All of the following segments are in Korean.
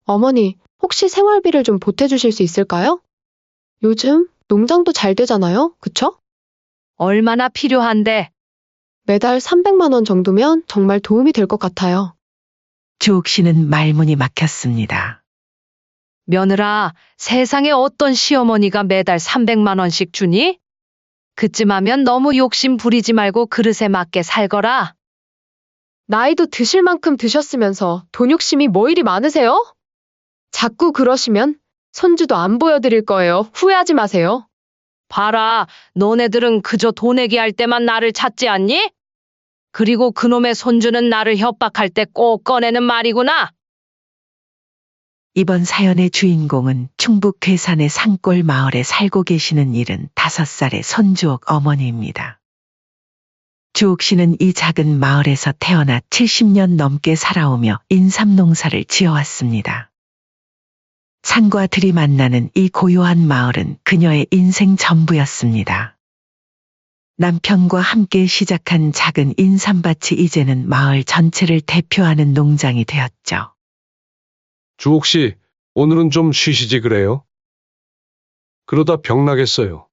어머니, 혹시 생활비를 좀 보태주실 수 있을까요? 요즘 농장도 잘 되잖아요, 그쵸? 얼마나 필요한데? 매달 300만 원 정도면 정말 도움이 될 것 같아요. 주옥 씨는 말문이 막혔습니다. 며느라, 세상에 어떤 시어머니가 매달 300만 원씩 주니? 그쯤 하면 너무 욕심 부리지 말고 그릇에 맞게 살거라. 나이도 드실 만큼 드셨으면서 돈 욕심이 뭐 이리 많으세요? 자꾸 그러시면 손주도 안 보여드릴 거예요. 후회하지 마세요. 봐라, 너네들은 그저 돈 내기 할 때만 나를 찾지 않니? 그리고 그놈의 손주는 나를 협박할 때 꼭 꺼내는 말이구나. 이번 사연의 주인공은 충북 괴산의 산골 마을에 살고 계시는 75살의 손주옥 어머니입니다. 주옥 씨는 이 작은 마을에서 태어나 70년 넘게 살아오며 인삼농사를 지어왔습니다. 산과 들이 만나는 이 고요한 마을은 그녀의 인생 전부였습니다. 남편과 함께 시작한 작은 인삼밭이 이제는 마을 전체를 대표하는 농장이 되었죠. 주옥 씨, 오늘은 좀 쉬시지 그래요? 그러다 병 나겠어요.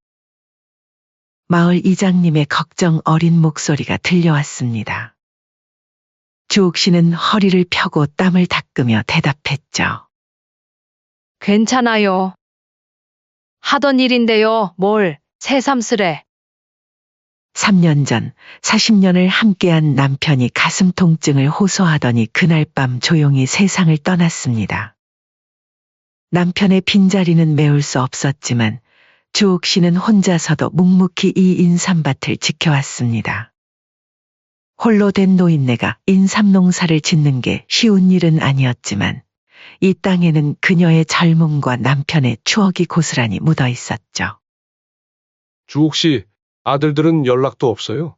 마을 이장님의 걱정 어린 목소리가 들려왔습니다. 주옥 씨는 허리를 펴고 땀을 닦으며 대답했죠. 괜찮아요. 하던 일인데요, 뭘 새삼스레. 3년 전 40년을 함께한 남편이 가슴 통증을 호소하더니 그날 밤 조용히 세상을 떠났습니다. 남편의 빈자리는 메울 수 없었지만 주옥 씨는 혼자서도 묵묵히 이 인삼밭을 지켜왔습니다. 홀로 된 노인네가 인삼 농사를 짓는 게 쉬운 일은 아니었지만 이 땅에는 그녀의 젊음과 남편의 추억이 고스란히 묻어 있었죠. 주옥 씨, 아들들은 연락도 없어요?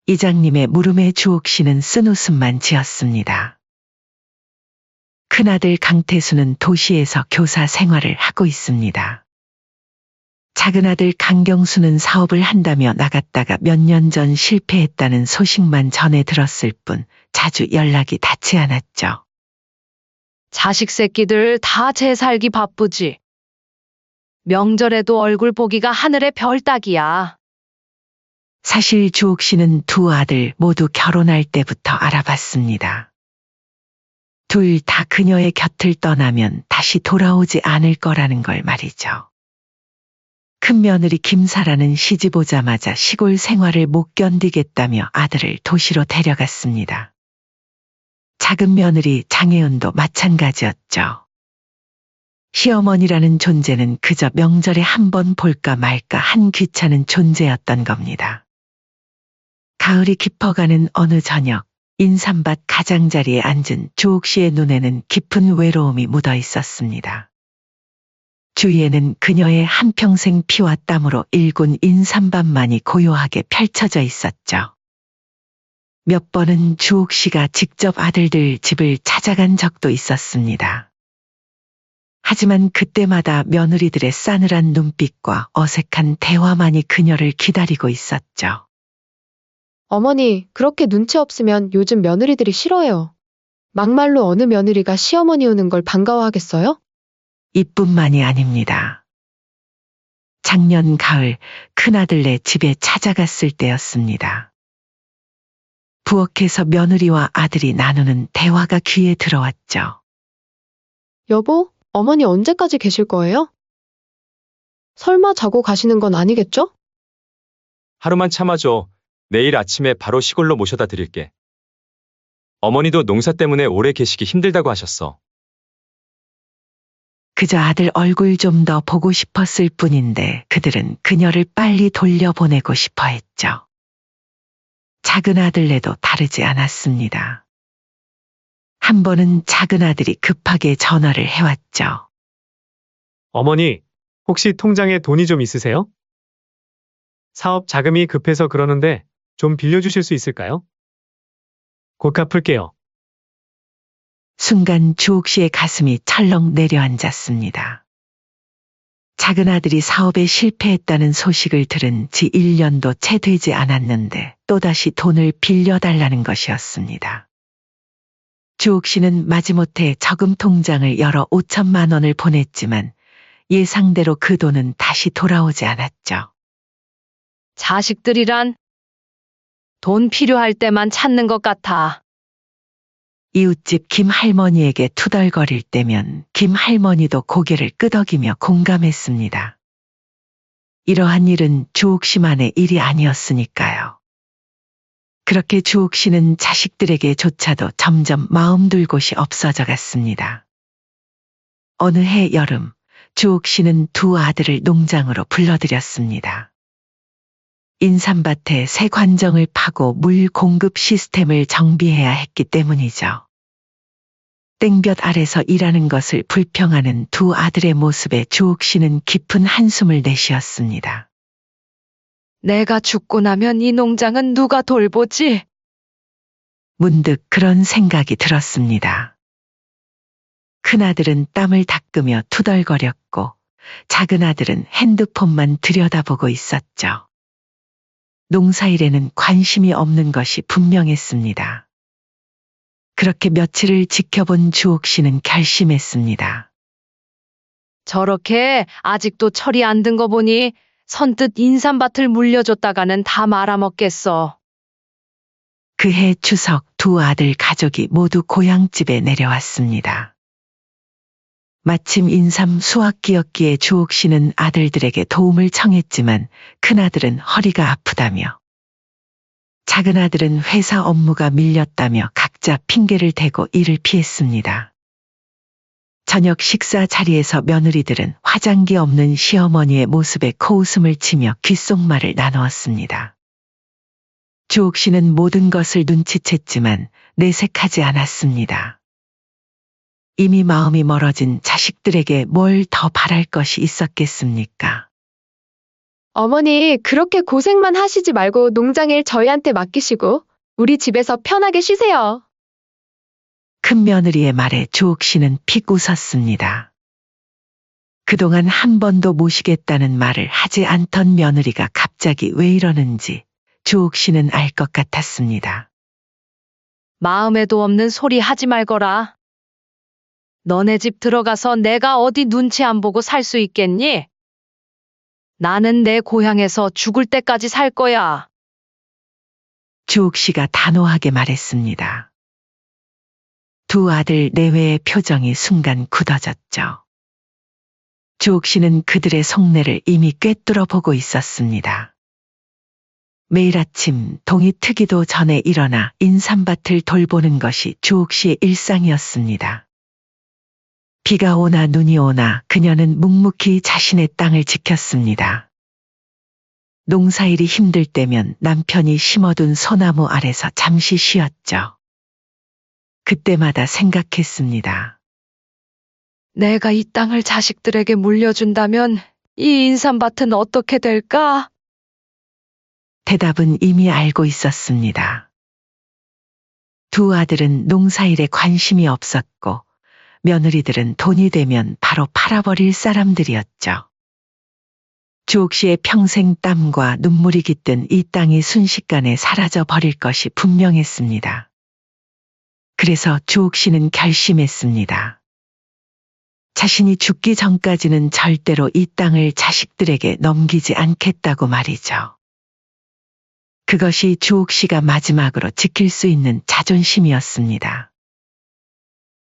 이장님의 물음에 주옥 씨는 쓴웃음만 지었습니다. 큰아들 강태수는 도시에서 교사 생활을 하고 있습니다. 작은아들 강경수는 사업을 한다며 나갔다가 몇 년 전 실패했다는 소식만 전해 들었을 뿐 자주 연락이 닿지 않았죠. 자식 새끼들 다 제 살기 바쁘지. 명절에도 얼굴 보기가 하늘의 별 따기야. 사실 주옥 씨는 두 아들 모두 결혼할 때부터 알아봤습니다. 둘 다 그녀의 곁을 떠나면 다시 돌아오지 않을 거라는 걸 말이죠. 큰 며느리 김사라는 시집 오자마자 시골 생활을 못 견디겠다며 아들을 도시로 데려갔습니다. 작은 며느리 장혜은도 마찬가지였죠. 시어머니라는 존재는 그저 명절에 한 번 볼까 말까 한 귀찮은 존재였던 겁니다. 가을이 깊어가는 어느 저녁, 인삼밭 가장자리에 앉은 주옥 씨의 눈에는 깊은 외로움이 묻어 있었습니다. 주위에는 그녀의 한평생 피와 땀으로 일군 인삼밭만이 고요하게 펼쳐져 있었죠. 몇 번은 주옥 씨가 직접 아들들 집을 찾아간 적도 있었습니다. 하지만 그때마다 며느리들의 싸늘한 눈빛과 어색한 대화만이 그녀를 기다리고 있었죠. 어머니, 그렇게 눈치 없으면 요즘 며느리들이 싫어해요. 막말로 어느 며느리가 시어머니 오는 걸 반가워하겠어요? 이뿐만이 아닙니다. 작년 가을 큰아들네 집에 찾아갔을 때였습니다. 부엌에서 며느리와 아들이 나누는 대화가 귀에 들어왔죠. 여보, 어머니 언제까지 계실 거예요? 설마 자고 가시는 건 아니겠죠? 하루만 참아줘. 내일 아침에 바로 시골로 모셔다 드릴게. 어머니도 농사 때문에 오래 계시기 힘들다고 하셨어. 그저 아들 얼굴 좀 더 보고 싶었을 뿐인데 그들은 그녀를 빨리 돌려보내고 싶어 했죠. 작은 아들네도 다르지 않았습니다. 한 번은 작은 아들이 급하게 전화를 해왔죠. 어머니, 혹시 통장에 돈이 좀 있으세요? 사업 자금이 급해서 그러는데 좀 빌려주실 수 있을까요? 곧 갚을게요. 순간 주옥 씨의 가슴이 철렁 내려앉았습니다. 작은 아들이 사업에 실패했다는 소식을 들은 지 1년도 채 되지 않았는데 또다시 돈을 빌려달라는 것이었습니다. 주옥 씨는 마지못해 저금 통장을 열어 5천만 원을 보냈지만 예상대로 그 돈은 다시 돌아오지 않았죠. 자식들이란 돈 필요할 때만 찾는 것 같아. 이웃집 김 할머니에게 투덜거릴 때면 김 할머니도 고개를 끄덕이며 공감했습니다. 이러한 일은 주옥 씨만의 일이 아니었으니까요. 그렇게 주옥 씨는 자식들에게조차도 점점 마음 둘 곳이 없어져 갔습니다. 어느 해 여름, 주옥 씨는 두 아들을 농장으로 불러들였습니다. 인삼밭에 새 관정을 파고 물 공급 시스템을 정비해야 했기 때문이죠. 땡볕 아래서 일하는 것을 불평하는 두 아들의 모습에 주옥 씨는 깊은 한숨을 내쉬었습니다. 내가 죽고 나면 이 농장은 누가 돌보지? 문득 그런 생각이 들었습니다. 큰아들은 땀을 닦으며 투덜거렸고 작은 아들은 핸드폰만 들여다보고 있었죠. 농사일에는 관심이 없는 것이 분명했습니다. 그렇게 며칠을 지켜본 주옥 씨는 결심했습니다. 저렇게 아직도 철이 안 든 거 보니 선뜻 인삼밭을 물려줬다가는 다 말아먹겠어. 그해 추석 두 아들 가족이 모두 고향집에 내려왔습니다. 마침 인삼 수확기였기에 주옥 씨는 아들들에게 도움을 청했지만 큰아들은 허리가 아프다며 작은 아들은 회사 업무가 밀렸다며 각자 핑계를 대고 일을 피했습니다. 저녁 식사 자리에서 며느리들은 화장기 없는 시어머니의 모습에 코웃음을 치며 귓속말을 나누었습니다. 주옥 씨는 모든 것을 눈치챘지만 내색하지 않았습니다. 이미 마음이 멀어진 자식들에게 뭘 더 바랄 것이 있었겠습니까? 어머니, 그렇게 고생만 하시지 말고 농장일 저희한테 맡기시고 우리 집에서 편하게 쉬세요. 큰 며느리의 말에 주옥 씨는 픽 웃었습니다. 그동안 한 번도 모시겠다는 말을 하지 않던 며느리가 갑자기 왜 이러는지 주옥 씨는 알 것 같았습니다. 마음에도 없는 소리 하지 말거라. 너네 집 들어가서 내가 어디 눈치 안 보고 살 수 있겠니? 나는 내 고향에서 죽을 때까지 살 거야. 주옥 씨가 단호하게 말했습니다. 두 아들 내외의 표정이 순간 굳어졌죠. 주옥 씨는 그들의 속내를 이미 꿰뚫어 보고 있었습니다. 매일 아침 동이 트기도 전에 일어나 인삼밭을 돌보는 것이 주옥 씨의 일상이었습니다. 비가 오나 눈이 오나 그녀는 묵묵히 자신의 땅을 지켰습니다. 농사일이 힘들 때면 남편이 심어둔 소나무 아래서 잠시 쉬었죠. 그때마다 생각했습니다. 내가 이 땅을 자식들에게 물려준다면 이 인삼밭은 어떻게 될까? 대답은 이미 알고 있었습니다. 두 아들은 농사일에 관심이 없었고 며느리들은 돈이 되면 바로 팔아버릴 사람들이었죠. 주옥 씨의 평생 땀과 눈물이 깃든 이 땅이 순식간에 사라져 버릴 것이 분명했습니다. 그래서 주옥 씨는 결심했습니다. 자신이 죽기 전까지는 절대로 이 땅을 자식들에게 넘기지 않겠다고 말이죠. 그것이 주옥 씨가 마지막으로 지킬 수 있는 자존심이었습니다.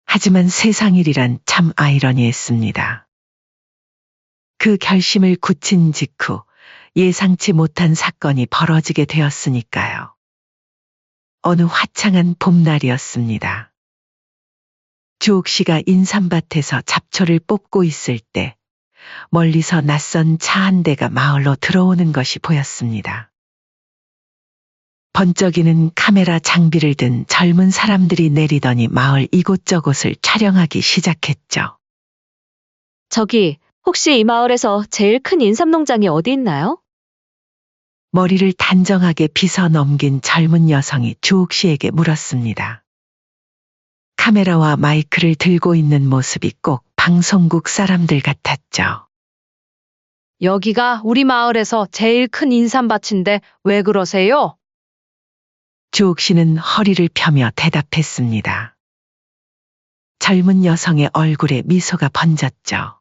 하지만 세상 일이란 참 아이러니했습니다. 그 결심을 굳힌 직후 예상치 못한 사건이 벌어지게 되었으니까요. 어느 화창한 봄날이었습니다. 주옥 씨가 인삼밭에서 잡초를 뽑고 있을 때 멀리서 낯선 차 한 대가 마을로 들어오는 것이 보였습니다. 번쩍이는 카메라 장비를 든 젊은 사람들이 내리더니 마을 이곳저곳을 촬영하기 시작했죠. 저기, 혹시 이 마을에서 제일 큰 인삼농장이 어디 있나요? 머리를 단정하게 빗어 넘긴 젊은 여성이 주옥 씨에게 물었습니다. 카메라와 마이크를 들고 있는 모습이 꼭 방송국 사람들 같았죠. 여기가 우리 마을에서 제일 큰 인삼밭인데 왜 그러세요? 주옥 씨는 허리를 펴며 대답했습니다. 젊은 여성의 얼굴에 미소가 번졌죠.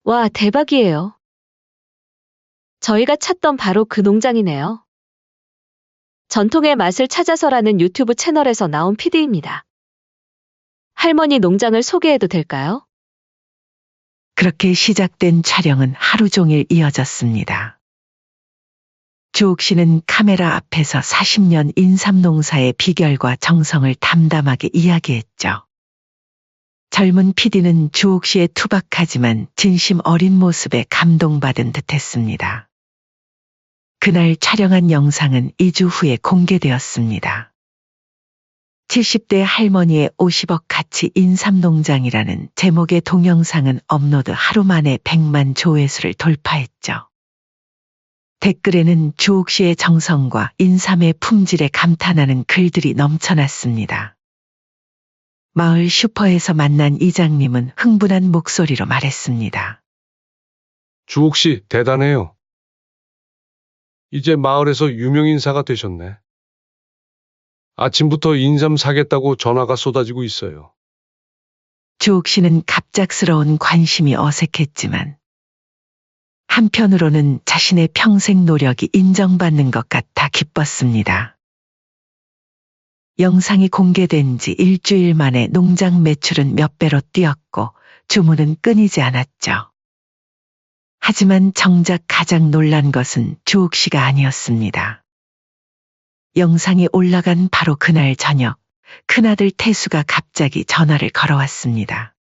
와, 대박이에요. 저희가 찾던 바로 그 농장이네요. 전통의 맛을 찾아서라는 유튜브 채널에서 나온 PD입니다. 할머니 농장을 소개해도 될까요? 그렇게 시작된 촬영은 하루 종일 이어졌습니다. 주옥 씨는 카메라 앞에서 40년 인삼농사의 비결과 정성을 담담하게 이야기했죠. 젊은 PD는 주옥 씨의 투박하지만 진심 어린 모습에 감동받은 듯했습니다. 그날 촬영한 영상은 2주 후에 공개되었습니다. 70대 할머니의 50억 가치 인삼농장이라는 제목의 동영상은 업로드 하루 만에 100만 조회수를 돌파했죠. 댓글에는 주옥 씨의 정성과 인삼의 품질에 감탄하는 글들이 넘쳐났습니다. 마을 슈퍼에서 만난 이장님은 흥분한 목소리로 말했습니다. 주옥 씨, 대단해요. 이제 마을에서 유명인사가 되셨네. 아침부터 인삼 사겠다고 전화가 쏟아지고 있어요. 주옥 씨는 갑작스러운 관심이 어색했지만 한편으로는 자신의 평생 노력이 인정받는 것 같아 기뻤습니다. 영상이 공개된 지 일주일 만에 농장 매출은 몇 배로 뛰었고 주문은 끊이지 않았죠. 하지만 정작 가장 놀란 것은 주옥 씨가 아니었습니다. 영상이 올라간 바로 그날 저녁, 큰아들 태수가 갑자기 전화를 걸어왔습니다.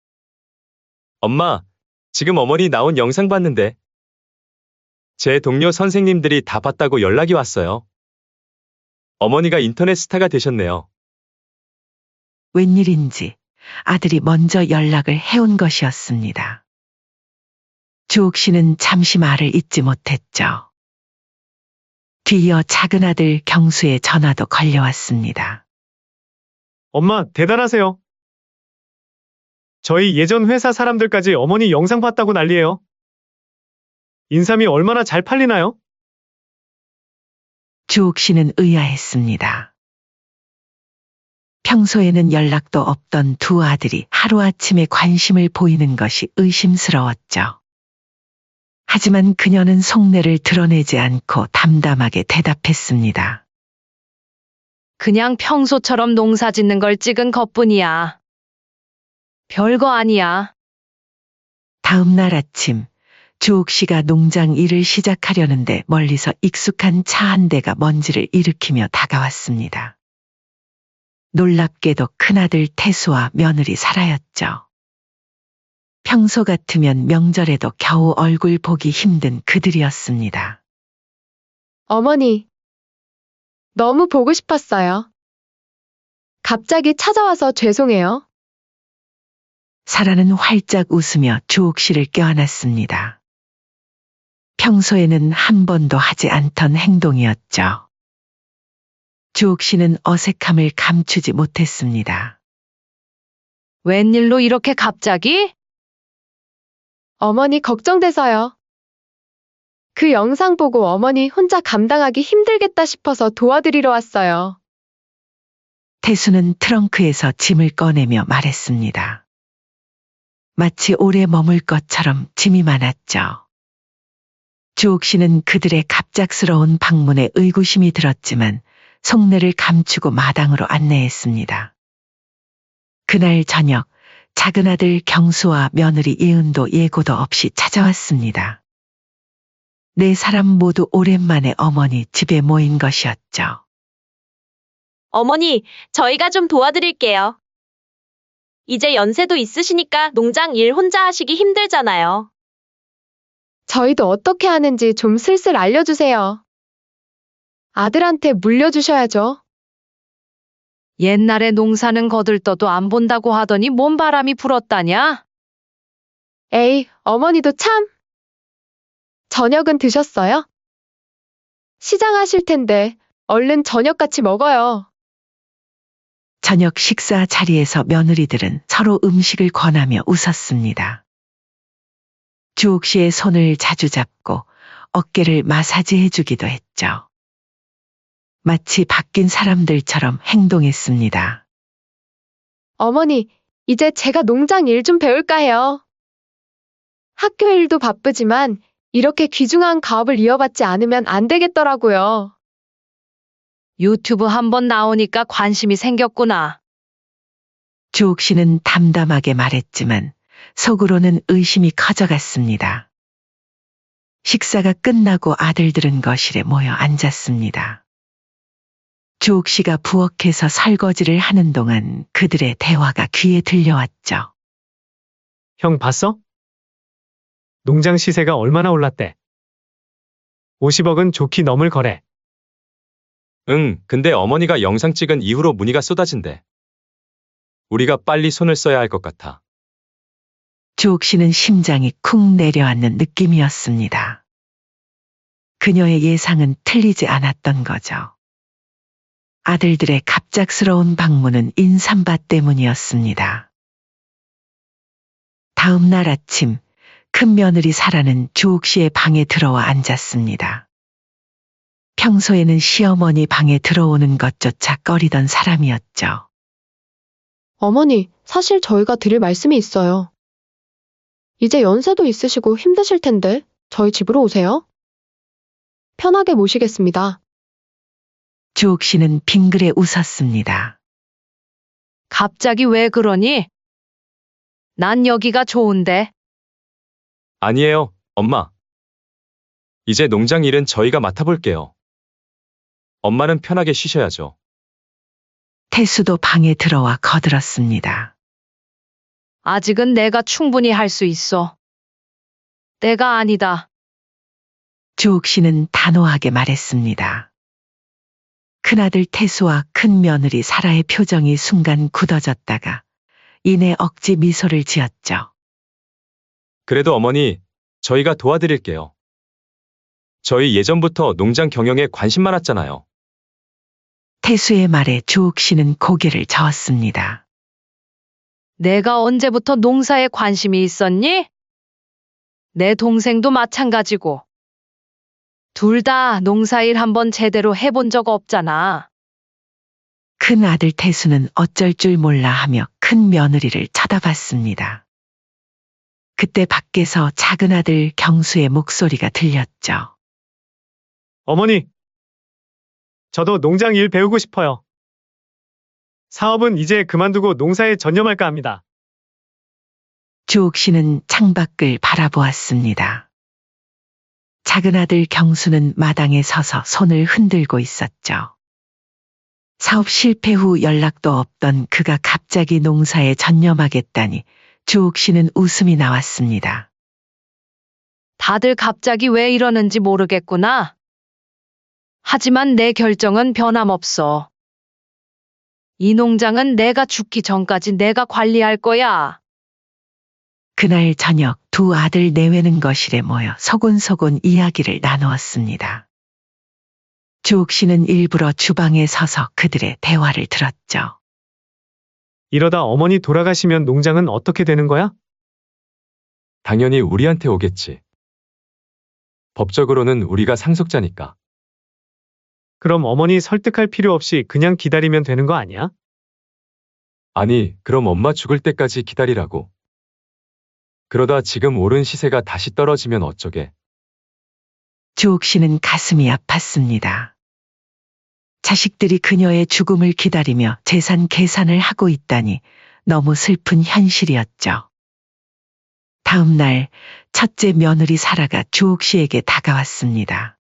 엄마, 지금 어머니 나온 영상 봤는데. 제 동료 선생님들이 다 봤다고 연락이 왔어요. 어머니가 인터넷 스타가 되셨네요. 웬일인지 아들이 먼저 연락을 해온 것이었습니다. 주옥 씨는 잠시 말을 잇지 못했죠. 뒤이어 작은 아들 경수의 전화도 걸려왔습니다. 엄마, 대단하세요. 저희 예전 회사 사람들까지 어머니 영상 봤다고 난리예요. 인삼이 얼마나 잘 팔리나요? 주옥 씨는 의아했습니다. 평소에는 연락도 없던 두 아들이 하루아침에 관심을 보이는 것이 의심스러웠죠. 하지만 그녀는 속내를 드러내지 않고 담담하게 대답했습니다. 그냥 평소처럼 농사 짓는 걸 찍은 것뿐이야. 별거 아니야. 다음 날 아침, 주옥 씨가 농장 일을 시작하려는데 멀리서 익숙한 차 한 대가 먼지를 일으키며 다가왔습니다. 놀랍게도 큰아들 태수와 며느리 사라였죠. 평소 같으면 명절에도 겨우 얼굴 보기 힘든 그들이었습니다. 어머니, 너무 보고 싶었어요. 갑자기 찾아와서 죄송해요. 사라는 활짝 웃으며 주옥 씨를 껴안았습니다. 평소에는 한 번도 하지 않던 행동이었죠. 주옥 씨는 어색함을 감추지 못했습니다. 웬일로 이렇게 갑자기? 어머니 걱정돼서요. 그 영상 보고 어머니 혼자 감당하기 힘들겠다 싶어서 도와드리러 왔어요. 태수는 트렁크에서 짐을 꺼내며 말했습니다. 마치 오래 머물 것처럼 짐이 많았죠. 주옥 씨는 그들의 갑작스러운 방문에 의구심이 들었지만 속내를 감추고 마당으로 안내했습니다. 그날 저녁, 작은 아들 경수와 며느리 예은도 예고도 없이 찾아왔습니다. 네 사람 모두 오랜만에 어머니 집에 모인 것이었죠. 어머니, 저희가 좀 도와드릴게요. 이제 연세도 있으시니까 농장 일 혼자 하시기 힘들잖아요. 저희도 어떻게 하는지 좀 슬슬 알려주세요. 아들한테 물려주셔야죠. 옛날에 농사는 거들떠도 안 본다고 하더니 뭔 바람이 불었다냐? 에이, 어머니도 참. 저녁은 드셨어요? 시장하실 텐데 얼른 저녁 같이 먹어요. 저녁 식사 자리에서 며느리들은 서로 음식을 권하며 웃었습니다. 주옥 씨의 손을 자주 잡고 어깨를 마사지해주기도 했죠. 마치 바뀐 사람들처럼 행동했습니다. 어머니, 이제 제가 농장 일 좀 배울까 해요. 학교 일도 바쁘지만 이렇게 귀중한 가업을 이어받지 않으면 안 되겠더라고요. 유튜브 한번 나오니까 관심이 생겼구나. 주옥 씨는 담담하게 말했지만 속으로는 의심이 커져갔습니다. 식사가 끝나고 아들들은 거실에 모여 앉았습니다. 주옥 씨가 부엌에서 설거지를 하는 동안 그들의 대화가 귀에 들려왔죠. 형 봤어? 농장 시세가 얼마나 올랐대? 50억은 좋게 넘을 거래. 응, 근데 어머니가 영상 찍은 이후로 문의가 쏟아진대. 우리가 빨리 손을 써야 할 것 같아. 주옥 씨는 심장이 쿵 내려앉는 느낌이었습니다. 그녀의 예상은 틀리지 않았던 거죠. 아들들의 갑작스러운 방문은 인삼밭 때문이었습니다. 다음 날 아침, 큰 며느리 사라는 주옥 씨의 방에 들어와 앉았습니다. 평소에는 시어머니 방에 들어오는 것조차 꺼리던 사람이었죠. 어머니, 사실 저희가 드릴 말씀이 있어요. 이제 연세도 있으시고 힘드실 텐데 저희 집으로 오세요. 편하게 모시겠습니다. 주옥 씨는 빙그레 웃었습니다. 갑자기 왜 그러니? 난 여기가 좋은데. 아니에요, 엄마. 이제 농장 일은 저희가 맡아볼게요. 엄마는 편하게 쉬셔야죠. 태수도 방에 들어와 거들었습니다. 아직은 내가 충분히 할 수 있어. 때가 아니다. 주옥 씨는 단호하게 말했습니다. 큰아들 태수와 큰 며느리 사라의 표정이 순간 굳어졌다가 이내 억지 미소를 지었죠. 그래도 어머니, 저희가 도와드릴게요. 저희 예전부터 농장 경영에 관심 많았잖아요. 태수의 말에 주옥 씨는 고개를 저었습니다. 내가 언제부터 농사에 관심이 있었니? 내 동생도 마찬가지고. 둘 다 농사일 한번 제대로 해본 적 없잖아. 큰아들 태수는 어쩔 줄 몰라 하며 큰 며느리를 쳐다봤습니다. 그때 밖에서 작은아들 경수의 목소리가 들렸죠. 어머니, 저도 농장 일 배우고 싶어요. 사업은 이제 그만두고 농사에 전념할까 합니다. 주옥 씨는 창밖을 바라보았습니다. 작은아들 경수는 마당에 서서 손을 흔들고 있었죠. 사업 실패 후 연락도 없던 그가 갑자기 농사에 전념하겠다니 주옥 씨는 웃음이 나왔습니다. 다들 갑자기 왜 이러는지 모르겠구나. 하지만 내 결정은 변함없어. 이 농장은 내가 죽기 전까지 내가 관리할 거야. 그날 저녁 두 아들 내외는 거실에 모여 소곤소곤 이야기를 나누었습니다. 주옥 씨는 일부러 주방에 서서 그들의 대화를 들었죠. 이러다 어머니 돌아가시면 농장은 어떻게 되는 거야? 당연히 우리한테 오겠지. 법적으로는 우리가 상속자니까. 그럼 어머니 설득할 필요 없이 그냥 기다리면 되는 거 아니야? 아니, 그럼 엄마 죽을 때까지 기다리라고. 그러다 지금 오른 시세가 다시 떨어지면 어쩌게. 주옥 씨는 가슴이 아팠습니다. 자식들이 그녀의 죽음을 기다리며 재산 계산을 하고 있다니 너무 슬픈 현실이었죠. 다음 날 첫째 며느리 사라가 주옥 씨에게 다가왔습니다.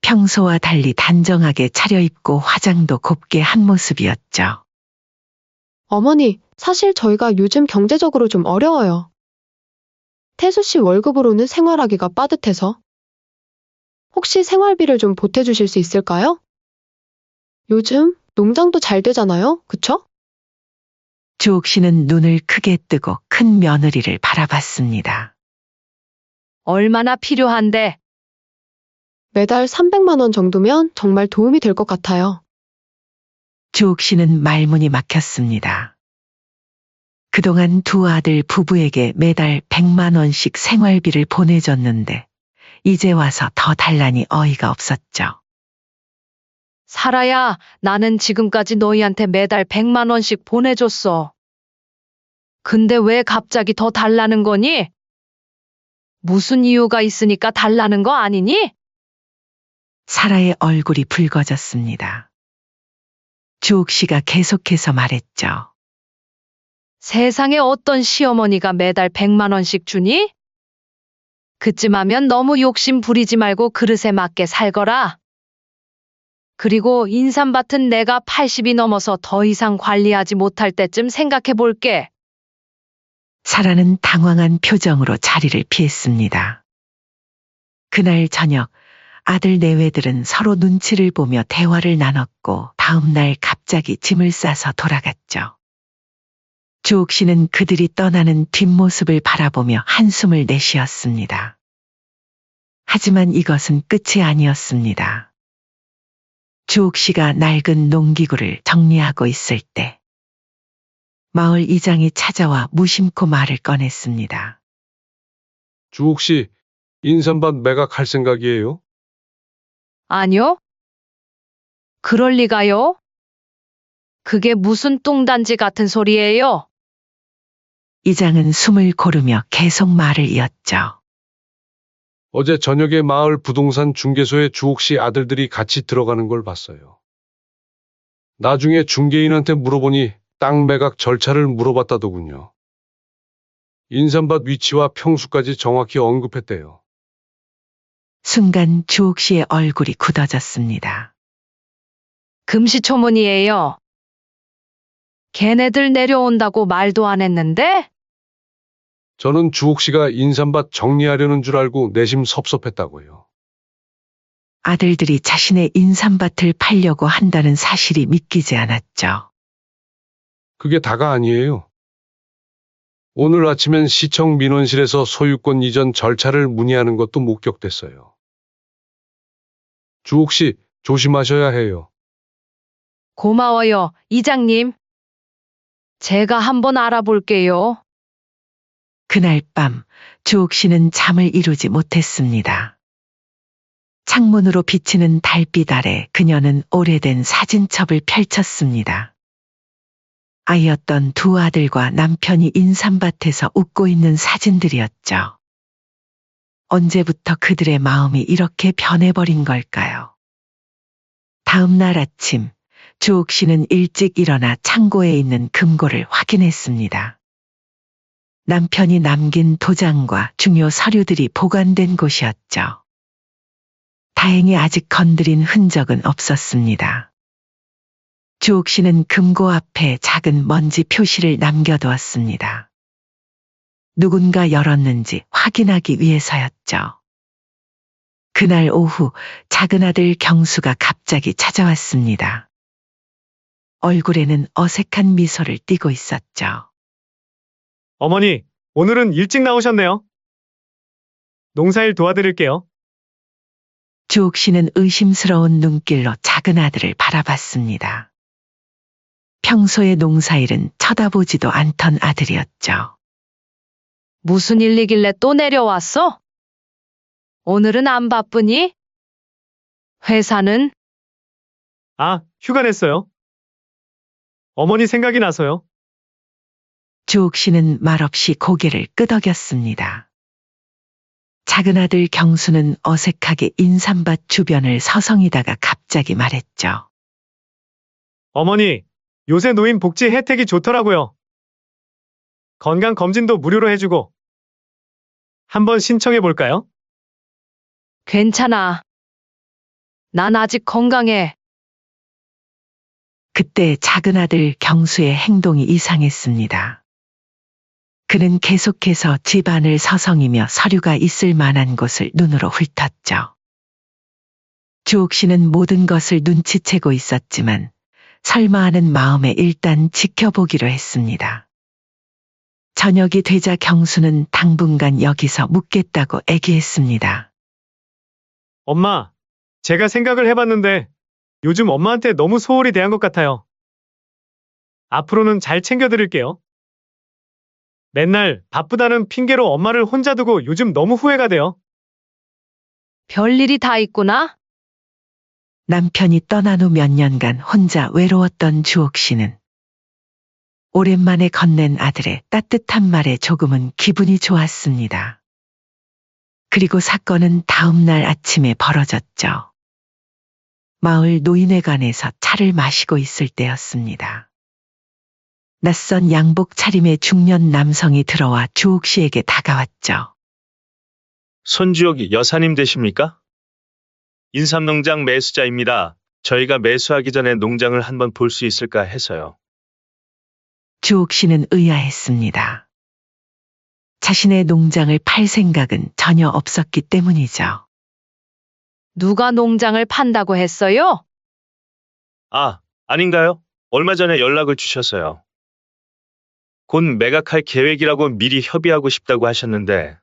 평소와 달리 단정하게 차려입고 화장도 곱게 한 모습이었죠. 어머니, 사실 저희가 요즘 경제적으로 좀 어려워요. 태수 씨 월급으로는 생활하기가 빠듯해서. 혹시 생활비를 좀 보태주실 수 있을까요? 요즘 농장도 잘 되잖아요, 그쵸? 주옥 씨는 눈을 크게 뜨고 큰 며느리를 바라봤습니다. 얼마나 필요한데? 매달 300만 원 정도면 정말 도움이 될 것 같아요. 주옥 씨는 말문이 막혔습니다. 그동안 두 아들 부부에게 매달 100만 원씩 생활비를 보내줬는데 이제 와서 더 달라니 어이가 없었죠. 사라야, 나는 지금까지 너희한테 매달 100만 원씩 보내줬어. 근데 왜 갑자기 더 달라는 거니? 무슨 이유가 있으니까 달라는 거 아니니? 사라의 얼굴이 붉어졌습니다. 주옥 씨가 계속해서 말했죠. 세상에 어떤 시어머니가 매달 100만 원씩 주니? 그쯤 하면 너무 욕심 부리지 말고 그릇에 맞게 살거라. 그리고 인삼밭은 내가 80이 넘어서 더 이상 관리하지 못할 때쯤 생각해 볼게. 사라는 당황한 표정으로 자리를 피했습니다. 그날 저녁 아들 내외들은 서로 눈치를 보며 대화를 나눴고 다음 날 갑자기 짐을 싸서 돌아갔죠. 주옥 씨는 그들이 떠나는 뒷모습을 바라보며 한숨을 내쉬었습니다. 하지만 이것은 끝이 아니었습니다. 주옥 씨가 낡은 농기구를 정리하고 있을 때 마을 이장이 찾아와 무심코 말을 꺼냈습니다. 주옥 씨, 인삼밭 매각할 생각이에요? 아니요? 그럴 리가요? 그게 무슨 뚱단지 같은 소리예요? 이장은 숨을 고르며 계속 말을 이었죠. 어제 저녁에 마을 부동산 중개소에 주옥 씨 아들들이 같이 들어가는 걸 봤어요. 나중에 중개인한테 물어보니 땅 매각 절차를 물어봤다더군요. 인삼밭 위치와 평수까지 정확히 언급했대요. 순간 주옥 씨의 얼굴이 굳어졌습니다. 금시초문이에요. 걔네들 내려온다고 말도 안 했는데? 저는 주옥 씨가 인삼밭 정리하려는 줄 알고 내심 섭섭했다고요. 아들들이 자신의 인삼밭을 팔려고 한다는 사실이 믿기지 않았죠. 그게 다가 아니에요. 오늘 아침엔 시청 민원실에서 소유권 이전 절차를 문의하는 것도 목격됐어요. 주옥 씨, 조심하셔야 해요. 고마워요, 이장님. 제가 한번 알아볼게요. 그날 밤 주옥 씨는 잠을 이루지 못했습니다. 창문으로 비치는 달빛 아래 그녀는 오래된 사진첩을 펼쳤습니다. 아이였던 두 아들과 남편이 인삼밭에서 웃고 있는 사진들이었죠. 언제부터 그들의 마음이 이렇게 변해버린 걸까요? 다음 날 아침 주옥 씨는 일찍 일어나 창고에 있는 금고를 확인했습니다. 남편이 남긴 도장과 중요 서류들이 보관된 곳이었죠. 다행히 아직 건드린 흔적은 없었습니다. 주옥 씨는 금고 앞에 작은 먼지 표시를 남겨두었습니다. 누군가 열었는지 확인하기 위해서였죠. 그날 오후 작은 아들 경수가 갑자기 찾아왔습니다. 얼굴에는 어색한 미소를 띠고 있었죠. 어머니, 오늘은 일찍 나오셨네요. 농사일 도와드릴게요. 주옥 씨는 의심스러운 눈길로 작은 아들을 바라봤습니다. 평소의 농사일은 쳐다보지도 않던 아들이었죠. 무슨 일이길래 또 내려왔어? 오늘은 안 바쁘니? 회사는? 아, 휴가 냈어요. 어머니 생각이 나서요. 주옥 씨는 말없이 고개를 끄덕였습니다. 작은 아들 경수는 어색하게 인삼밭 주변을 서성이다가 갑자기 말했죠. 어머니, 요새 노인 복지 혜택이 좋더라고요. 건강검진도 무료로 해주고. 한번 신청해 볼까요? 괜찮아. 난 아직 건강해. 그때 작은 아들 경수의 행동이 이상했습니다. 그는 계속해서 집안을 서성이며 서류가 있을 만한 곳을 눈으로 훑었죠. 주옥 씨는 모든 것을 눈치채고 있었지만 설마 하는 마음에 일단 지켜보기로 했습니다. 저녁이 되자 경수는 당분간 여기서 묵겠다고 애기했습니다. 엄마, 제가 생각을 해봤는데 요즘 엄마한테 너무 소홀히 대한 것 같아요. 앞으로는 잘 챙겨드릴게요. 맨날 바쁘다는 핑계로 엄마를 혼자 두고 요즘 너무 후회가 돼요. 별일이 다 있구나? 남편이 떠난 후 몇 년간 혼자 외로웠던 주옥 씨는 오랜만에 건넨 아들의 따뜻한 말에 조금은 기분이 좋았습니다. 그리고 사건은 다음 날 아침에 벌어졌죠. 마을 노인회관에서 차를 마시고 있을 때였습니다. 낯선 양복 차림의 중년 남성이 들어와 주옥 씨에게 다가왔죠. 손주옥 여사님 되십니까? 인삼농장 매수자입니다. 저희가 매수하기 전에 농장을 한번 볼 수 있을까 해서요. 주옥 씨는 의아했습니다. 자신의 농장을 팔 생각은 전혀 없었기 때문이죠. 누가 농장을 판다고 했어요? 아, 아닌가요? 얼마 전에 연락을 주셔서요. 곧 매각할 계획이라고 미리 협의하고 싶다고 하셨는데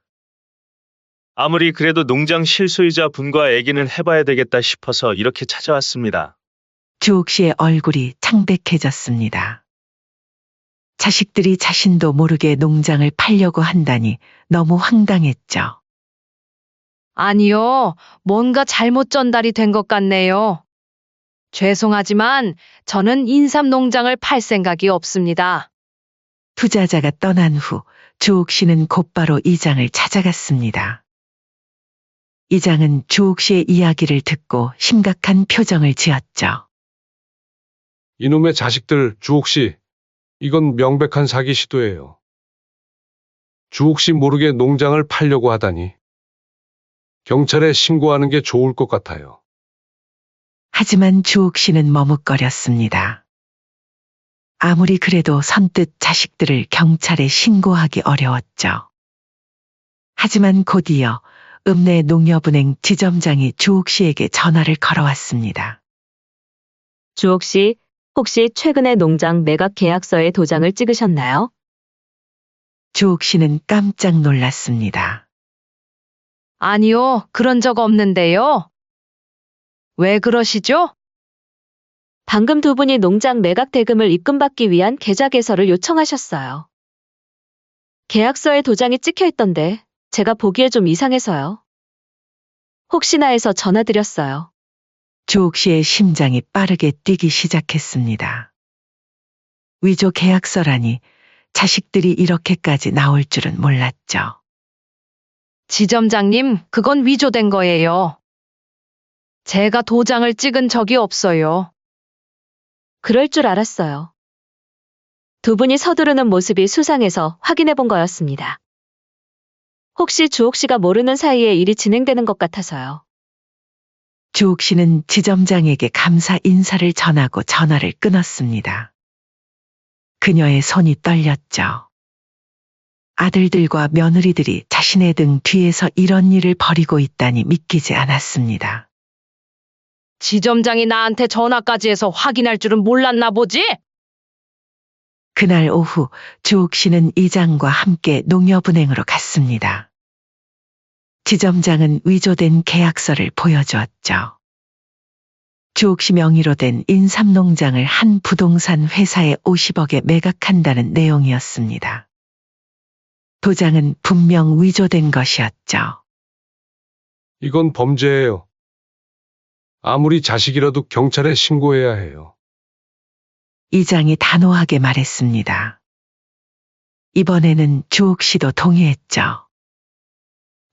아무리 그래도 농장 실소유자 분과 얘기는 해봐야 되겠다 싶어서 이렇게 찾아왔습니다. 주옥 씨의 얼굴이 창백해졌습니다. 자식들이 자신도 모르게 농장을 팔려고 한다니 너무 황당했죠. 아니요, 뭔가 잘못 전달이 된 것 같네요. 죄송하지만 저는 인삼농장을 팔 생각이 없습니다. 투자자가 떠난 후 주옥 씨는 곧바로 이장을 찾아갔습니다. 이장은 주옥 씨의 이야기를 듣고 심각한 표정을 지었죠. 이놈의 자식들, 주옥 씨. 이건 명백한 사기 시도예요. 주옥 씨 모르게 농장을 팔려고 하다니. 경찰에 신고하는 게 좋을 것 같아요. 하지만 주옥 씨는 머뭇거렸습니다. 아무리 그래도 선뜻 자식들을 경찰에 신고하기 어려웠죠. 하지만 곧이어 읍내 농협은행 지점장이 주옥 씨에게 전화를 걸어왔습니다. 주옥 씨, 혹시 최근에 농장 매각 계약서에 도장을 찍으셨나요? 주옥 씨는 깜짝 놀랐습니다. 아니요, 그런 적 없는데요. 왜 그러시죠? 방금 두 분이 농장 매각 대금을 입금받기 위한 계좌 개설을 요청하셨어요. 계약서에 도장이 찍혀 있던데 제가 보기에 좀 이상해서요. 혹시나 해서 전화드렸어요. 주옥 씨의 심장이 빠르게 뛰기 시작했습니다. 위조 계약서라니 자식들이 이렇게까지 나올 줄은 몰랐죠. 지점장님, 그건 위조된 거예요. 제가 도장을 찍은 적이 없어요. 그럴 줄 알았어요. 두 분이 서두르는 모습이 수상해서 확인해 본 거였습니다. 혹시 주옥 씨가 모르는 사이에 일이 진행되는 것 같아서요. 주옥 씨는 지점장에게 감사 인사를 전하고 전화를 끊었습니다. 그녀의 손이 떨렸죠. 아들들과 며느리들이 자신의 등 뒤에서 이런 일을 벌이고 있다니 믿기지 않았습니다. 지점장이 나한테 전화까지 해서 확인할 줄은 몰랐나 보지? 그날 오후 주옥 씨는 이장과 함께 농협은행으로 갔습니다. 지점장은 위조된 계약서를 보여주었죠. 주옥 씨 명의로 된 인삼농장을 한 부동산 회사에 50억에 매각한다는 내용이었습니다. 도장은 분명 위조된 것이었죠. 이건 범죄예요. 아무리 자식이라도 경찰에 신고해야 해요. 이장이 단호하게 말했습니다. 이번에는 주옥 씨도 동의했죠.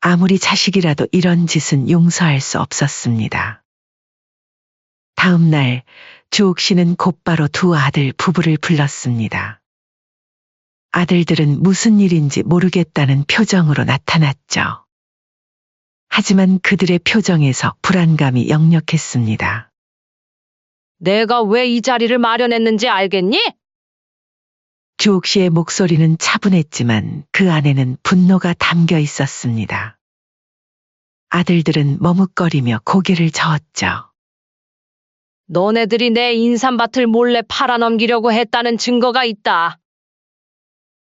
아무리 자식이라도 이런 짓은 용서할 수 없었습니다. 다음 날 주옥 씨는 곧바로 두 아들 부부를 불렀습니다. 아들들은 무슨 일인지 모르겠다는 표정으로 나타났죠. 하지만 그들의 표정에서 불안감이 역력했습니다. 내가 왜 이 자리를 마련했는지 알겠니? 주옥 씨의 목소리는 차분했지만 그 안에는 분노가 담겨 있었습니다. 아들들은 머뭇거리며 고개를 저었죠. 너네들이 내 인삼밭을 몰래 팔아넘기려고 했다는 증거가 있다.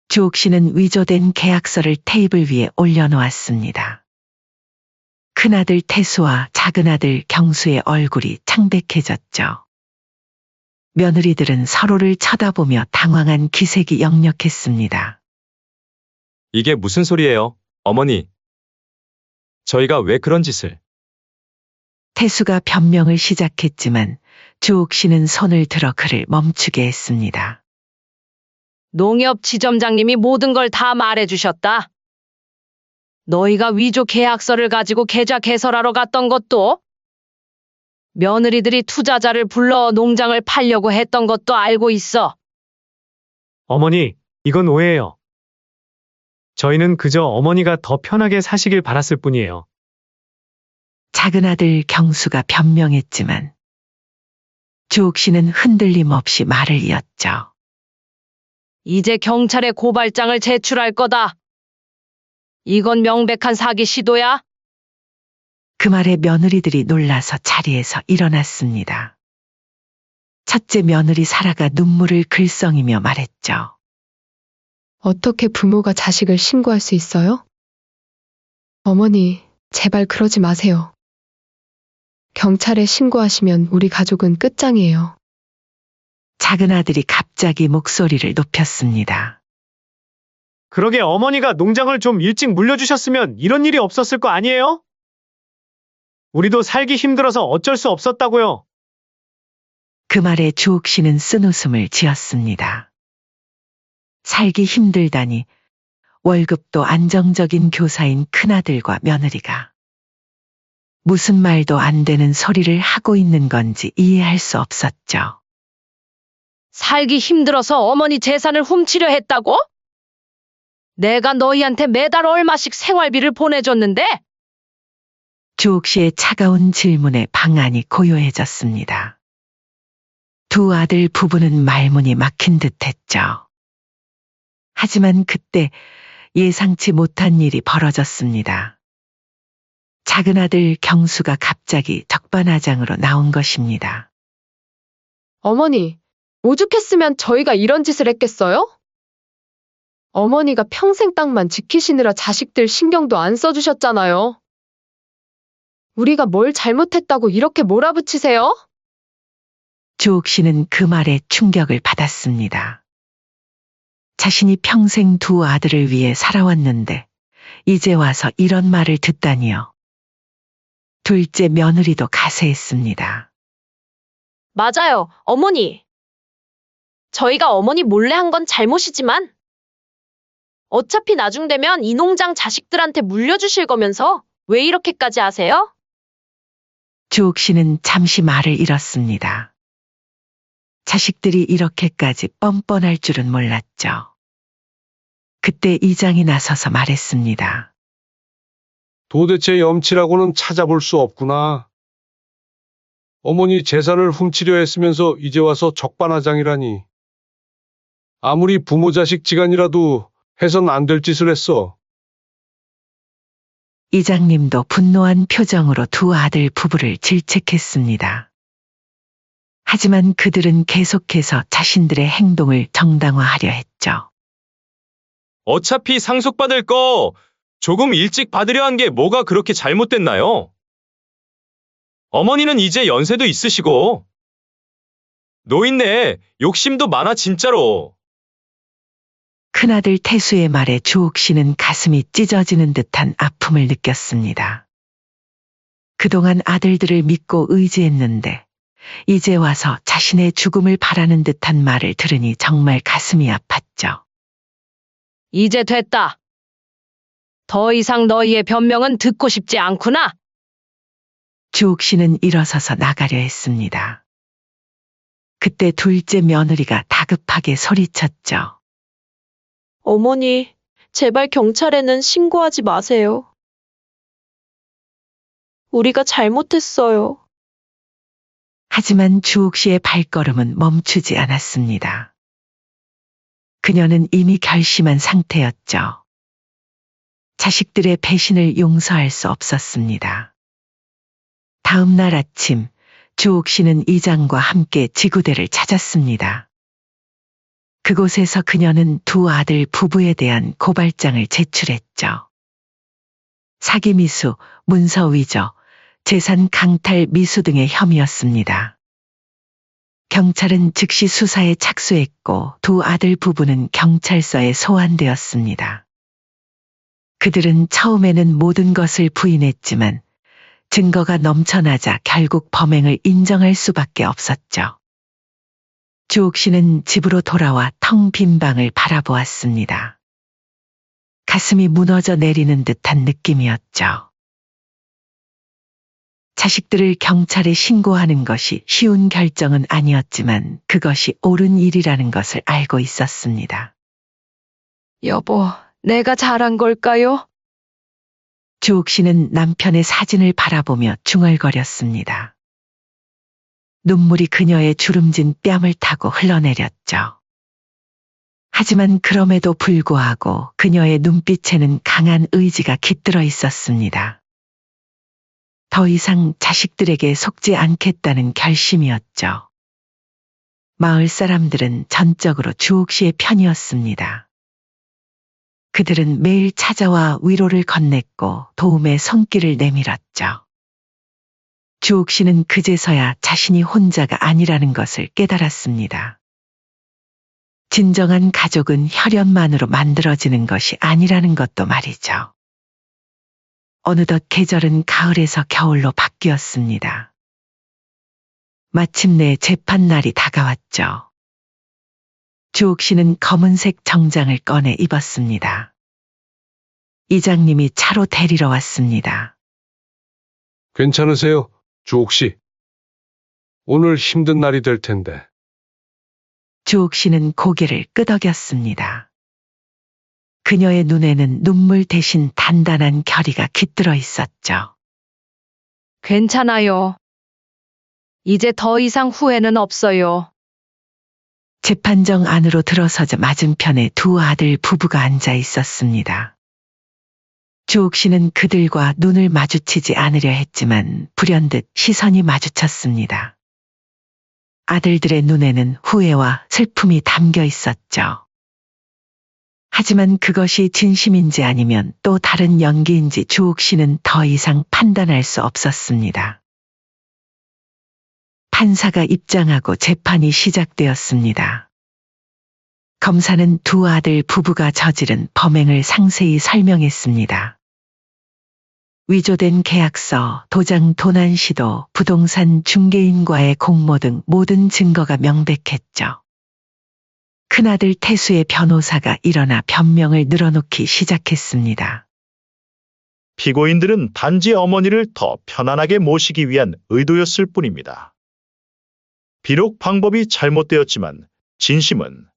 주옥 씨는 위조된 계약서를 테이블 위에 올려놓았습니다. 큰아들 태수와 작은아들 경수의 얼굴이 창백해졌죠. 며느리들은 서로를 쳐다보며 당황한 기색이 역력했습니다. 이게 무슨 소리예요, 어머니? 저희가 왜 그런 짓을? 태수가 변명을 시작했지만 주옥 씨는 손을 들어 그를 멈추게 했습니다. 농협 지점장님이 모든 걸 다 말해주셨다. 너희가 위조 계약서를 가지고 계좌 개설하러 갔던 것도, 며느리들이 투자자를 불러 농장을 팔려고 했던 것도 알고 있어. 어머니, 이건 오해예요. 저희는 그저 어머니가 더 편하게 사시길 바랐을 뿐이에요. 작은 아들 경수가 변명했지만 주옥 씨는 흔들림 없이 말을 이었죠. 이제 경찰에 고발장을 제출할 거다. 이건 명백한 사기 시도야. 그 말에 며느리들이 놀라서 자리에서 일어났습니다. 첫째 며느리 사라가 눈물을 글썽이며 말했죠. 어떻게 부모가 자식을 신고할 수 있어요? 어머니, 제발 그러지 마세요. 경찰에 신고하시면 우리 가족은 끝장이에요. 작은 아들이 갑자기 목소리를 높였습니다. 그러게 어머니가 농장을 좀 일찍 물려주셨으면 이런 일이 없었을 거 아니에요? 우리도 살기 힘들어서 어쩔 수 없었다고요. 그 말에 주옥 씨는 쓴웃음을 지었습니다. 살기 힘들다니, 월급도 안정적인 교사인 큰아들과 며느리가 무슨 말도 안 되는 소리를 하고 있는 건지 이해할 수 없었죠. 살기 힘들어서 어머니 재산을 훔치려 했다고? 내가 너희한테 매달 얼마씩 생활비를 보내줬는데? 주옥 씨의 차가운 질문에 방안이 고요해졌습니다. 두 아들 부부는 말문이 막힌 듯했죠. 하지만 그때 예상치 못한 일이 벌어졌습니다. 작은 아들 경수가 갑자기 적반하장으로 나온 것입니다. 어머니, 오죽했으면 저희가 이런 짓을 했겠어요? 어머니가 평생 땅만 지키시느라 자식들 신경도 안 써주셨잖아요. 우리가 뭘 잘못했다고 이렇게 몰아붙이세요? 주옥 씨는 그 말에 충격을 받았습니다. 자신이 평생 두 아들을 위해 살아왔는데 이제 와서 이런 말을 듣다니요. 둘째 며느리도 가세했습니다. 맞아요, 어머니. 저희가 어머니 몰래 한 건 잘못이지만 어차피 나중 되면 이 농장 자식들한테 물려주실 거면서 왜 이렇게까지 하세요? 주옥 씨는 잠시 말을 잃었습니다. 자식들이 이렇게까지 뻔뻔할 줄은 몰랐죠. 그때 이장이 나서서 말했습니다. 도대체 염치라고는 찾아볼 수 없구나. 어머니 재산을 훔치려 했으면서 이제 와서 적반하장이라니. 아무리 부모 자식 지간이라도 해선 안 될 짓을 했어. 이장님도 분노한 표정으로 두 아들 부부를 질책했습니다. 하지만 그들은 계속해서 자신들의 행동을 정당화하려 했죠. 어차피 상속받을 거 조금 일찍 받으려 한 게 뭐가 그렇게 잘못됐나요? 어머니는 이제 연세도 있으시고 노인네 욕심도 많아 진짜로. 큰아들 태수의 말에 주옥 씨는 가슴이 찢어지는 듯한 아픔을 느꼈습니다. 그동안 아들들을 믿고 의지했는데 이제 와서 자신의 죽음을 바라는 듯한 말을 들으니 정말 가슴이 아팠죠. 이제 됐다. 더 이상 너희의 변명은 듣고 싶지 않구나. 주옥 씨는 일어서서 나가려 했습니다. 그때 둘째 며느리가 다급하게 소리쳤죠. 어머니, 제발 경찰에는 신고하지 마세요. 우리가 잘못했어요. 하지만 주옥 씨의 발걸음은 멈추지 않았습니다. 그녀는 이미 결심한 상태였죠. 자식들의 배신을 용서할 수 없었습니다. 다음 날 아침, 주옥 씨는 이장과 함께 지구대를 찾았습니다. 그곳에서 그녀는 두 아들 부부에 대한 고발장을 제출했죠. 사기 미수, 문서 위조, 재산 강탈 미수 등의 혐의였습니다. 경찰은 즉시 수사에 착수했고 두 아들 부부는 경찰서에 소환되었습니다. 그들은 처음에는 모든 것을 부인했지만 증거가 넘쳐나자 결국 범행을 인정할 수밖에 없었죠. 주옥 씨는 집으로 돌아와 텅 빈 방을 바라보았습니다. 가슴이 무너져 내리는 듯한 느낌이었죠. 자식들을 경찰에 신고하는 것이 쉬운 결정은 아니었지만 그것이 옳은 일이라는 것을 알고 있었습니다. 여보, 내가 잘한 걸까요? 주옥 씨는 남편의 사진을 바라보며 중얼거렸습니다. 눈물이 그녀의 주름진 뺨을 타고 흘러내렸죠. 하지만 그럼에도 불구하고 그녀의 눈빛에는 강한 의지가 깃들어 있었습니다. 더 이상 자식들에게 속지 않겠다는 결심이었죠. 마을 사람들은 전적으로 주옥 씨의 편이었습니다. 그들은 매일 찾아와 위로를 건넸고 도움의 손길을 내밀었죠. 주옥 씨는 그제서야 자신이 혼자가 아니라는 것을 깨달았습니다. 진정한 가족은 혈연만으로 만들어지는 것이 아니라는 것도 말이죠. 어느덧 계절은 가을에서 겨울로 바뀌었습니다. 마침내 재판날이 다가왔죠. 주옥 씨는 검은색 정장을 꺼내 입었습니다. 이장님이 차로 데리러 왔습니다. 괜찮으세요, 주옥 씨? 오늘 힘든 날이 될 텐데. 주옥 씨는 고개를 끄덕였습니다. 그녀의 눈에는 눈물 대신 단단한 결의가 깃들어 있었죠. 괜찮아요. 이제 더 이상 후회는 없어요. 재판정 안으로 들어서자 맞은편에 두 아들 부부가 앉아 있었습니다. 주옥 씨는 그들과 눈을 마주치지 않으려 했지만 불현듯 시선이 마주쳤습니다. 아들들의 눈에는 후회와 슬픔이 담겨 있었죠. 하지만 그것이 진심인지 아니면 또 다른 연기인지 주옥 씨는 더 이상 판단할 수 없었습니다. 판사가 입장하고 재판이 시작되었습니다. 검사는 두 아들 부부가 저지른 범행을 상세히 설명했습니다. 위조된 계약서, 도장 도난 시도, 부동산 중개인과의 공모 등 모든 증거가 명백했죠. 큰아들 태수의 변호사가 일어나 변명을 늘어놓기 시작했습니다. 피고인들은 단지 어머니를 더 편안하게 모시기 위한 의도였을 뿐입니다. 비록 방법이 잘못되었지만 진심은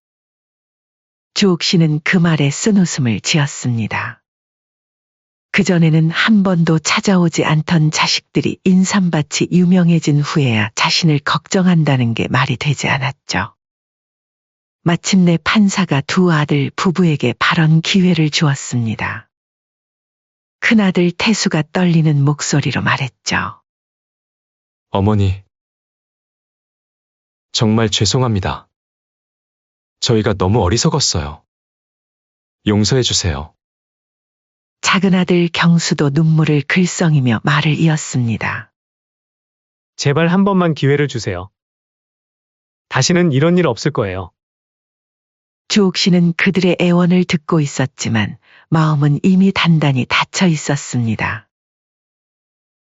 주옥 씨는 그 말에 쓴웃음을 지었습니다. 그전에는 한 번도 찾아오지 않던 자식들이 인삼밭이 유명해진 후에야 자신을 걱정한다는 게 말이 되지 않았죠. 마침내 판사가 두 아들 부부에게 발언 기회를 주었습니다. 큰아들 태수가 떨리는 목소리로 말했죠. 어머니, 정말 죄송합니다. 저희가 너무 어리석었어요. 용서해 주세요. 작은 아들 경수도 눈물을 글썽이며 말을 이었습니다. 제발 한 번만 기회를 주세요. 다시는 이런 일 없을 거예요. 주옥 씨는 그들의 애원을 듣고 있었지만 마음은 이미 단단히 닫혀 있었습니다.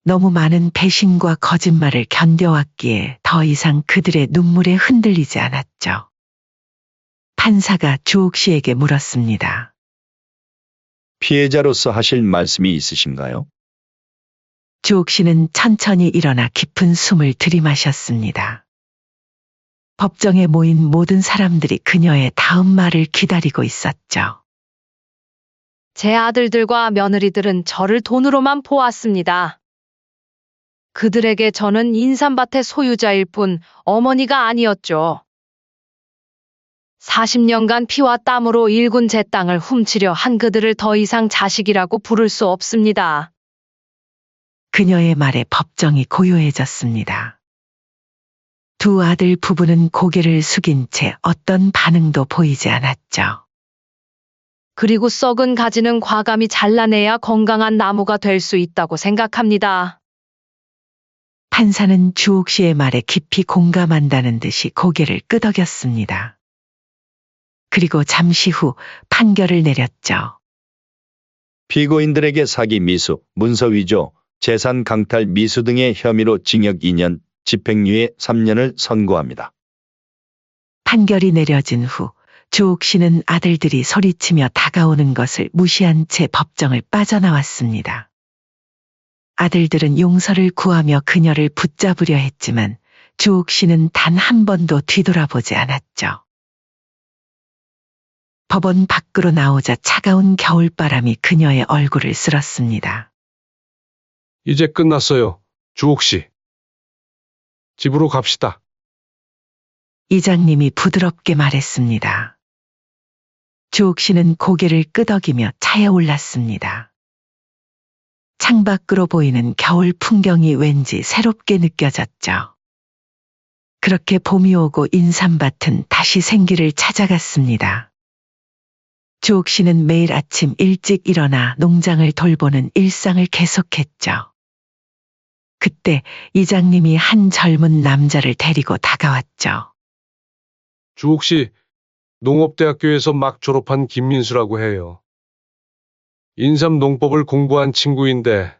너무 많은 배신과 거짓말을 견뎌왔기에 더 이상 그들의 눈물에 흔들리지 않았죠. 판사가 주옥 씨에게 물었습니다. 피해자로서 하실 말씀이 있으신가요? 주옥 씨는 천천히 일어나 깊은 숨을 들이마셨습니다. 법정에 모인 모든 사람들이 그녀의 다음 말을 기다리고 있었죠. 제 아들들과 며느리들은 저를 돈으로만 보았습니다. 그들에게 저는 인삼밭의 소유자일 뿐 어머니가 아니었죠. 40년간 피와 땀으로 일군 제 땅을 훔치려 한 그들을 더 이상 자식이라고 부를 수 없습니다. 그녀의 말에 법정이 고요해졌습니다. 두 아들 부부는 고개를 숙인 채 어떤 반응도 보이지 않았죠. 그리고 썩은 가지는 과감히 잘라내야 건강한 나무가 될 수 있다고 생각합니다. 판사는 주옥 씨의 말에 깊이 공감한다는 듯이 고개를 끄덕였습니다. 그리고 잠시 후 판결을 내렸죠. 피고인들에게 사기 미수, 문서 위조, 재산 강탈 미수 등의 혐의로 징역 2년, 집행유예 3년을 선고합니다. 판결이 내려진 후 주옥 씨는 아들들이 소리치며 다가오는 것을 무시한 채 법정을 빠져나왔습니다. 아들들은 용서를 구하며 그녀를 붙잡으려 했지만 주옥 씨는 단 한 번도 뒤돌아보지 않았죠. 법원 밖으로 나오자 차가운 겨울바람이 그녀의 얼굴을 쓸었습니다. 이제 끝났어요. 주옥 씨. 집으로 갑시다. 이장님이 부드럽게 말했습니다. 주옥 씨는 고개를 끄덕이며 차에 올랐습니다. 창밖으로 보이는 겨울 풍경이 왠지 새롭게 느껴졌죠. 그렇게 봄이 오고 인삼밭은 다시 생기를 찾아갔습니다. 주옥 씨는 매일 아침 일찍 일어나 농장을 돌보는 일상을 계속했죠. 그때 이장님이 한 젊은 남자를 데리고 다가왔죠. 주옥 씨, 농업대학교에서 막 졸업한 김민수라고 해요. 인삼 농법을 공부한 친구인데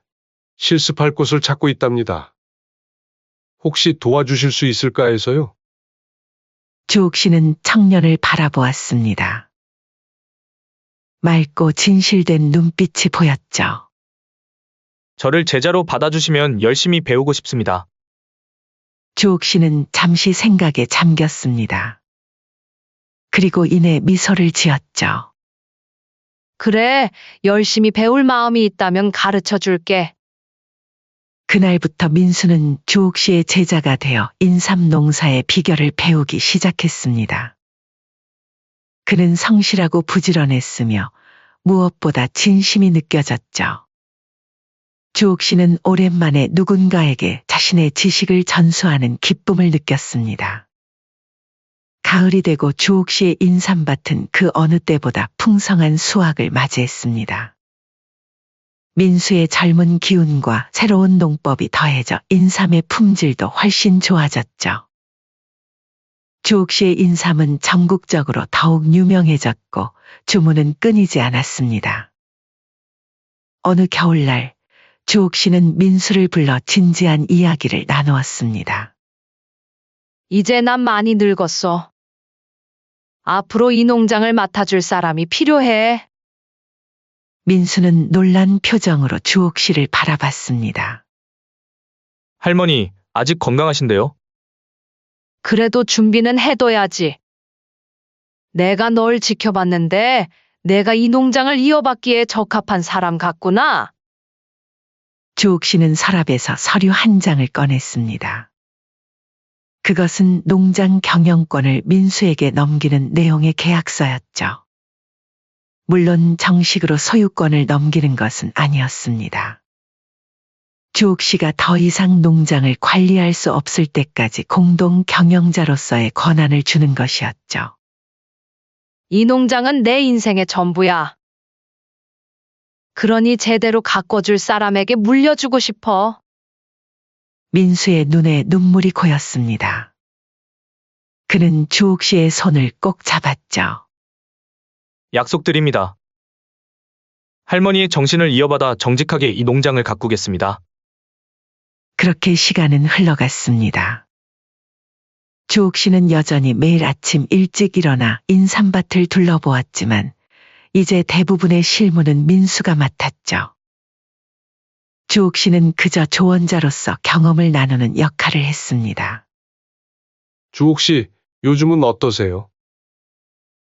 실습할 곳을 찾고 있답니다. 혹시 도와주실 수 있을까 해서요? 주옥 씨는 청년을 바라보았습니다. 맑고 진실된 눈빛이 보였죠. 저를 제자로 받아주시면 열심히 배우고 싶습니다. 주옥 씨는 잠시 생각에 잠겼습니다. 그리고 이내 미소를 지었죠. 그래, 열심히 배울 마음이 있다면 가르쳐 줄게. 그날부터 민수는 주옥 씨의 제자가 되어 인삼 농사의 비결을 배우기 시작했습니다. 그는 성실하고 부지런했으며 무엇보다 진심이 느껴졌죠. 주옥 씨는 오랜만에 누군가에게 자신의 지식을 전수하는 기쁨을 느꼈습니다. 가을이 되고 주옥 씨의 인삼밭은 그 어느 때보다 풍성한 수확을 맞이했습니다. 민수의 젊은 기운과 새로운 농법이 더해져 인삼의 품질도 훨씬 좋아졌죠. 주옥 씨의 인삼은 전국적으로 더욱 유명해졌고 주문은 끊이지 않았습니다. 어느 겨울날 주옥 씨는 민수를 불러 진지한 이야기를 나누었습니다. 이제 난 많이 늙었어. 앞으로 이 농장을 맡아줄 사람이 필요해. 민수는 놀란 표정으로 주옥 씨를 바라봤습니다. 할머니, 아직 건강하신데요? 그래도 준비는 해둬야지. 내가 널 지켜봤는데 내가 이 농장을 이어받기에 적합한 사람 같구나. 주옥 씨는 서랍에서 서류 한 장을 꺼냈습니다. 그것은 농장 경영권을 민수에게 넘기는 내용의 계약서였죠. 물론 정식으로 소유권을 넘기는 것은 아니었습니다. 주옥 씨가 더 이상 농장을 관리할 수 없을 때까지 공동 경영자로서의 권한을 주는 것이었죠. 이 농장은 내 인생의 전부야. 그러니 제대로 가꿔줄 사람에게 물려주고 싶어. 민수의 눈에 눈물이 고였습니다. 그는 주옥 씨의 손을 꼭 잡았죠. 약속드립니다. 할머니의 정신을 이어받아 정직하게 이 농장을 가꾸겠습니다. 그렇게 시간은 흘러갔습니다. 주옥 씨는 여전히 매일 아침 일찍 일어나 인삼밭을 둘러보았지만 이제 대부분의 실무는 민수가 맡았죠. 주옥 씨는 그저 조언자로서 경험을 나누는 역할을 했습니다. 주옥 씨, 요즘은 어떠세요?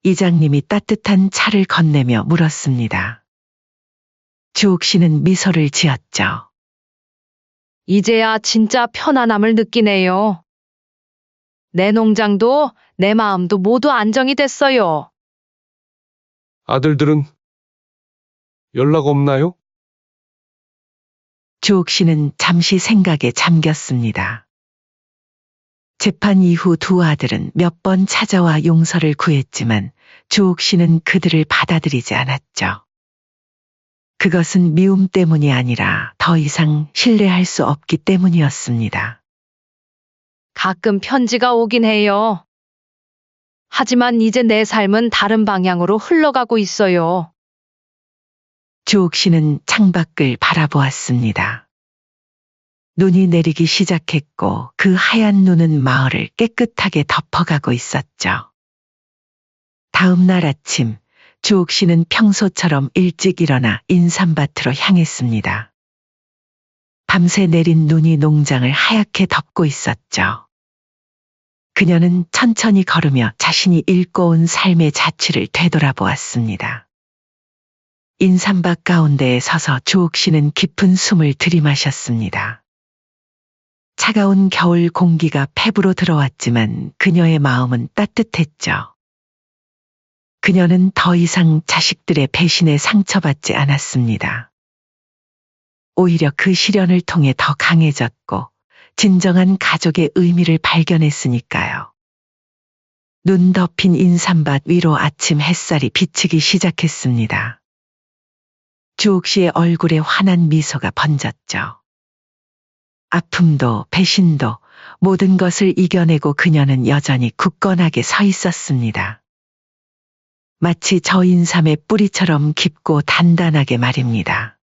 이장님이 따뜻한 차를 건네며 물었습니다. 주옥 씨는 미소를 지었죠. 이제야 진짜 편안함을 느끼네요. 내 농장도 내 마음도 모두 안정이 됐어요. 아들들은 연락 없나요? 주옥 씨는 잠시 생각에 잠겼습니다. 재판 이후 두 아들은 몇 번 찾아와 용서를 구했지만 주옥 씨는 그들을 받아들이지 않았죠. 그것은 미움 때문이 아니라 더 이상 신뢰할 수 없기 때문이었습니다. 가끔 편지가 오긴 해요. 하지만 이제 내 삶은 다른 방향으로 흘러가고 있어요. 주옥 씨는 창밖을 바라보았습니다. 눈이 내리기 시작했고 그 하얀 눈은 마을을 깨끗하게 덮어가고 있었죠. 다음 날 아침, 주옥 씨는 평소처럼 일찍 일어나 인삼밭으로 향했습니다. 밤새 내린 눈이 농장을 하얗게 덮고 있었죠. 그녀는 천천히 걸으며 자신이 읽고 온 삶의 자취를 되돌아보았습니다. 인삼밭 가운데에 서서 주옥 씨는 깊은 숨을 들이마셨습니다. 차가운 겨울 공기가 폐부로 들어왔지만 그녀의 마음은 따뜻했죠. 그녀는 더 이상 자식들의 배신에 상처받지 않았습니다. 오히려 그 시련을 통해 더 강해졌고 진정한 가족의 의미를 발견했으니까요. 눈 덮인 인삼밭 위로 아침 햇살이 비치기 시작했습니다. 주옥 씨의 얼굴에 환한 미소가 번졌죠. 아픔도 배신도 모든 것을 이겨내고 그녀는 여전히 굳건하게 서 있었습니다. 마치 저 인삼의 뿌리처럼 깊고 단단하게 말입니다.